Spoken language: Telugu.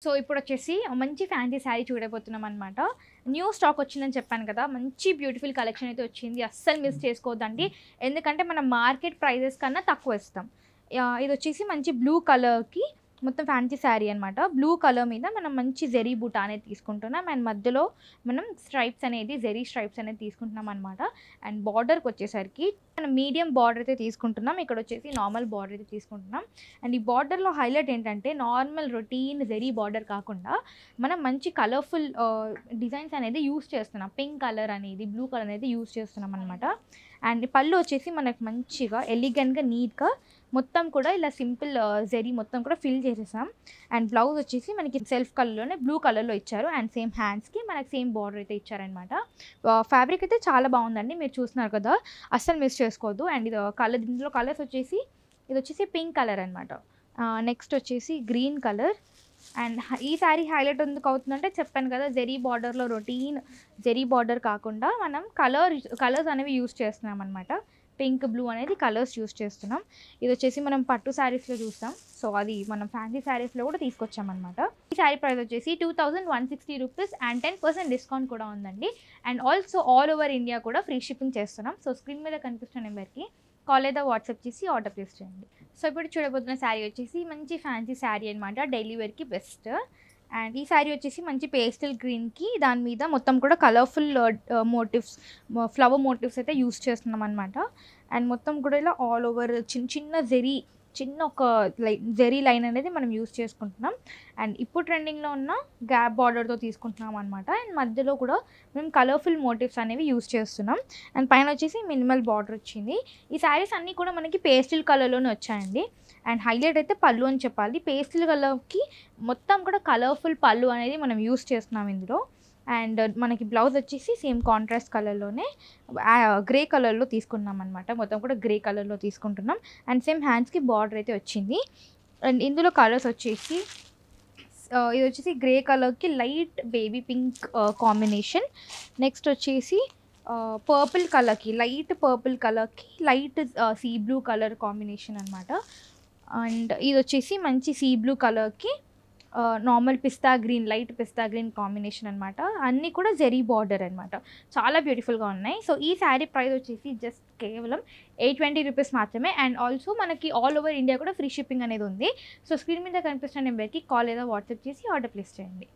సో ఇప్పుడొచ్చేసి మంచి ఫ్యాన్సీ శారీ చూడబోతున్నామనమాట. న్యూ స్టాక్ వచ్చిందని చెప్పాను కదా! మంచి బ్యూటిఫుల్ కలెక్షన్ అయితే వచ్చింది. అస్సలు మిస్ చేసుకోవద్దండి. ఎందుకంటే మనం మార్కెట్ ప్రైజెస్ కన్నా తక్కువ ఇస్తాం. ఇదొచ్చేసి మంచి బ్లూ కలర్‌కి మొత్తం ఫ్యాన్సీ శారీ అనమాట. బ్లూ కలర్ మీద మనం మంచి జెరీ బూటా అనేది తీసుకుంటున్నాం. అండ్ మధ్యలో మనం స్ట్రైప్స్ అనేది జెరీ స్ట్రైప్స్ అనేది తీసుకుంటున్నాం అనమాట. అండ్ బార్డర్‌కొచ్చేసరికి మనం మీడియం బార్డర్ అయితే తీసుకుంటున్నాం. ఇక్కడొచ్చేసి నార్మల్ బార్డర్ అయితే తీసుకుంటున్నాం. అండ్ ఈ బార్డర్‌లో హైలైట్ ఏంటంటే నార్మల్ రొటీన్ జెరీ బార్డర్ కాకుండా మనం మంచి కలర్‌ఫుల్ డిజైన్స్ అనేది యూజ్ చేస్తున్నాం. పింక్ కలర్ అనేది, బ్లూ కలర్ అనేది యూజ్ చేస్తున్నాం అనమాట. అండ్ పళ్ళు వచ్చేసి మనకు మంచిగా ఎలిగెంట్‌గా, నీట్‌గా మొత్తం కూడా ఇలా సింపుల్ జెరీ మొత్తం కూడా ఫిల్ చేసేసాం. అండ్ బ్లౌజ్ వచ్చేసి మనకి సెల్ఫ్ కలర్‌లోనే బ్లూ కలర్‌లో ఇచ్చారు. అండ్ సేమ్ హ్యాండ్స్‌కి మనకి సేమ్ బార్డర్ అయితే ఇచ్చారనమాట. ఫ్యాబ్రిక్ అయితే చాలా బాగుందండి. మీరు చూస్తున్నారు కదా! అస్సలు మిస్ చేసుకోవద్దు. అండ్ ఇది కలర్, ఇందులో కలర్స్ వచ్చేసి ఇదొచ్చేసి పింక్ కలర్ అనమాట. నెక్స్ట్ వచ్చేసి గ్రీన్ కలర్. అండ్ ఈ శారీ హైలైట్ ఎందుకు అవుతుందంటే చెప్పాను కదా! జెరీ బార్డర్‌లో రొటీన్ జెరీ బార్డర్ కాకుండా మనం కలర్స్ అనేవి యూజ్ చేస్తున్నాం అనమాట. పింక్, బ్లూ అనేది కలర్స్ యూజ్ చేస్తున్నాం. ఇదొచ్చేసి మనం పట్టు శారీస్‌లో చూస్తాం. సో, అది మనం ఫ్యాన్సీ శారీస్‌లో కూడా తీసుకొచ్చామనమాట. ఈ శారీ ప్రైస్ వచ్చేసి 2160 రూపీస్ అండ్ 10% డిస్కౌంట్ కూడా ఉందండి. And also all over India కూడా ఫ్రీ షిప్పింగ్ చేస్తున్నాం. సో, స్క్రీన్ మీద కనిపిస్తున్న నెంబర్‌కి కాల్ లేదా వాట్సాప్ చేసి ఆర్డర్ ప్లేస్ చేయండి. సో, ఇప్పుడు చూడబోతున్న శారీ వచ్చేసి మంచి ఫ్యాన్సీ శారీ అనమాట. డైలీ వేర్‌కి బెస్ట్. అండ్ ఈ శారీ వచ్చేసి మంచి పేస్టల్ గ్రీన్‌కి దాని మీద మొత్తం కూడా కలర్‌ఫుల్ మోటివ్స్, ఫ్లవర్ మోటివ్స్ అయితే యూజ్ చేస్తున్నాం అనమాట. అండ్ మొత్తం కూడా ఇలా ఆల్ ఓవర్ చిన్న చిన్న ఒక జెరీ లైన్ అనేది మనం యూజ్ చేసుకుంటున్నాం. అండ్ ఇప్పుడు ట్రెండింగ్‌లో ఉన్న గ్యాప్ బార్డర్‌తో తీసుకుంటున్నాం అనమాట. అండ్ మధ్యలో కూడా మేము కలర్‌ఫుల్ మోటివ్స్ అనేవి యూజ్ చేస్తున్నాం. అండ్ పైన వచ్చేసి మినిమల్ బార్డర్ వచ్చింది. ఈ శారీస్ అన్నీ కూడా మనకి పేస్టల్ కలర్‌లోనే వచ్చాయండి. అండ్ హైలైట్ అయితే పళ్ళు అని చెప్పాలి. పేస్టల్ కలర్‌కి మొత్తం కూడా కలర్‌ఫుల్ పళ్ళు అనేది మనం యూజ్ చేస్తున్నాం ఇందులో. అండ్ మనకి బ్లౌజ్ వచ్చేసి సేమ్ కాంట్రాస్ట్ కలర్‌లోనే గ్రే కలర్‌లో తీసుకున్నాం అనమాట. మొత్తం కూడా గ్రే కలర్‌లో తీసుకుంటున్నాం. అండ్ సేమ్ హ్యాండ్స్‌కి బార్డర్ అయితే వచ్చింది. అండ్ ఇందులో కలర్స్ వచ్చేసి ఇదొచ్చేసి గ్రే కలర్‌కి light baby pink combination. Next వచ్చేసి పర్పుల్ కలర్‌కి లైట్ పర్పుల్ కలర్‌కి light sea blue colour combination అనమాట. అండ్ ఇదొచ్చేసి మంచి సీ బ్లూ కలర్‌కి నార్మల్ పిస్తా గ్రీన్, లైట్ పిస్తా గ్రీన్ కాంబినేషన్ అనమాట. అన్నీ కూడా జెరీ బార్డర్ అనమాట. చాలా బ్యూటిఫుల్‌గా ఉన్నాయి. సో, ఈ శారీ ప్రైస్ వచ్చేసి జస్ట్ కేవలం 820 రూపీస్ మాత్రమే. అండ్ ఆల్సో మనకి ఆల్ ఓవర్ ఇండియా కూడా ఫ్రీ షిప్పింగ్ అనేది ఉంది. సో, స్క్రీన్ మీద కనిపిస్తున్న నెంబర్‌కి కాల్ లేదా వాట్సాప్ చేసి ఆర్డర్ ప్లేస్ చేయండి.